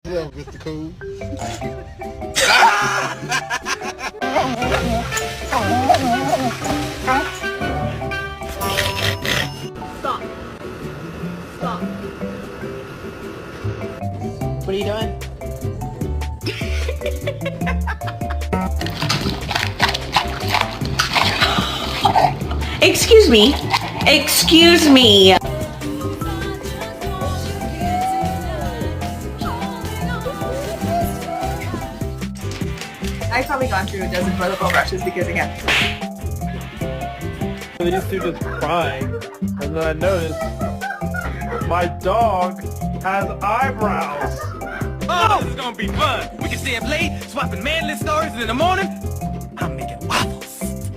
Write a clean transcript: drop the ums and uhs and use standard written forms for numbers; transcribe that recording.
Well, Mr. Cool. Stop. Stop. What are you doing? Excuse me. Excuse me. I've probably gone through a dozen toilet brushes because of him. These two just crying, and then I noticed my dog has eyebrows. Oh, this is gonna be fun. We can stay up late, swapping manly stories, and in the morning,